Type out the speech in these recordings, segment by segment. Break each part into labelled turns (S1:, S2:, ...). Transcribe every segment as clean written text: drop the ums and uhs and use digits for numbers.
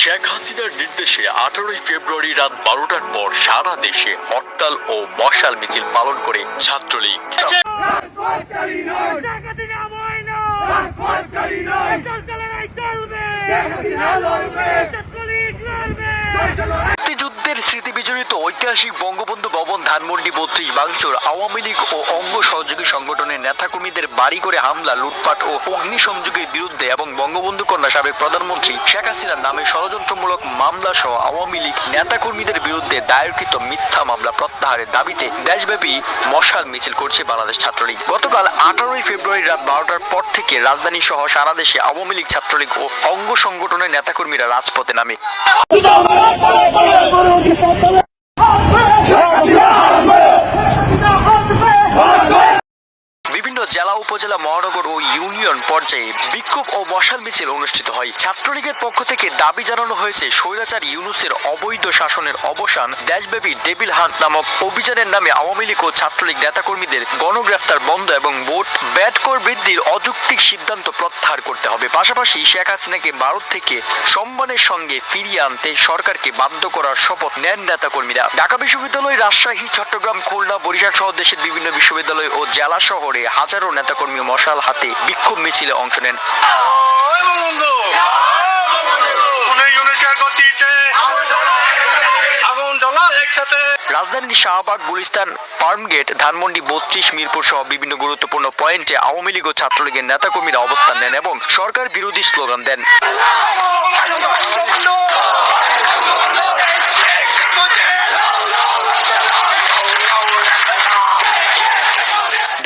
S1: শেখ হাসিনার নির্দেশে 18 ফেব্রুয়ারি রাত 12টার পর সারা দেশে হরতাল ও মশাল মিছিল পালন করে ছাত্রলীগ। মুক্তিযুদ্ধের স্মৃতি বিজড়িত ঐতিহাসিক বঙ্গবন্ধু ভবন ধানমন্ডি 32 ভাঙচুর, আওয়ামী লীগ ও অঙ্গ সহযোগী সংগঠনের নেতাকর্মীদের বাড়ি করে হামলা, লুটপাট ও অগ্নিসংযোগের বিরুদ্ধে এবং বঙ্গবন্ধু কন্যা সাবেক প্রধানমন্ত্রী শেখ হাসিনার নামে ষড়যন্ত্রমূলক মামলা সহ আওয়ামী লীগ নেতাকর্মীদের বিরুদ্ধে দায়েরকৃত মিথ্যা মামলা প্রত্যাহারের দাবিতে দেশব্যাপী মশাল মিছিল করছে বাংলাদেশ ছাত্রলীগ। গতকাল 18 ফেব্রুয়ারি রাত 12টার পর থেকে রাজধানী সহ সারা দেশে আওয়ামী লীগ, ছাত্রলীগ ও অঙ্গ সংগঠনের নেতাকর্মীরা রাজপথে নামে। বিভিন্ন জেলা, উপজেলা, মহানগর ও ইউনিয়ন পর্যায়ে বিক্ষোভ ও মশাল মিছিল অনুষ্ঠিত হয়। ছাত্রলীগের পক্ষ থেকে দাবি জানানো হয়েছে স্বৈরাচার ইউনূসের অবৈধ শাসনের অবসান, দেশব্যাপী ডেভিল হান্ট নামক অভিযানের নামে আওয়ামী লীগ ও ছাত্রলীগ নেতাকর্মীদের গণগ্রেফতার বন্ধ এবং ভোট ব্যাট কর বৃদ্ধির অযৌক্তিক সিদ্ধান্ত প্রত্যাহার করতে হবে। পাশাপাশি শেখ হাসিনাকে ভারত থেকে সম্মানের সঙ্গে ফিরিয়ে আনতে সরকারকে বাধ্য করার শপথ নেন নেতাকর্মীরা। ঢাকা বিশ্ববিদ্যালয়, রাজশাহী, চট্টগ্রাম, খুলনা, বরিশাল সহ দেশের বিভিন্ন বিশ্ববিদ্যালয় ও জেলা শহরে হাজারো নেতাকর্মী মশাল হাতে বিক্ষোভ মিছিলে অংশ নেন। রাজধানীর শাহবাগ, গুলিস্তান, ফার্মগেট, ধানমন্ডি 32, মিরপুর সহ বিভিন্ন গুরুত্বপূর্ণ পয়েন্টে আওয়ামী লীগ ও ছাত্রলীগের নেতাকর্মীরা অবস্থান নেন এবং সরকার বিরোধী স্লোগান দেন।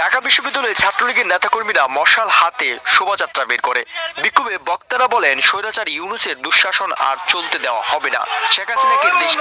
S1: ঢাকা বিশ্ববিদ্যালয়ে ছাত্রলীগের নেতাকর্মীরা মশাল হাতে শোভাযাত্রা বের করে। বিক্ষোভে বক্তারা বলেন, স্বৈরাচার ইউনূসের দুঃশাসন আর চলতে দেওয়া হবে না। শেখ হাসিনাকে দেশ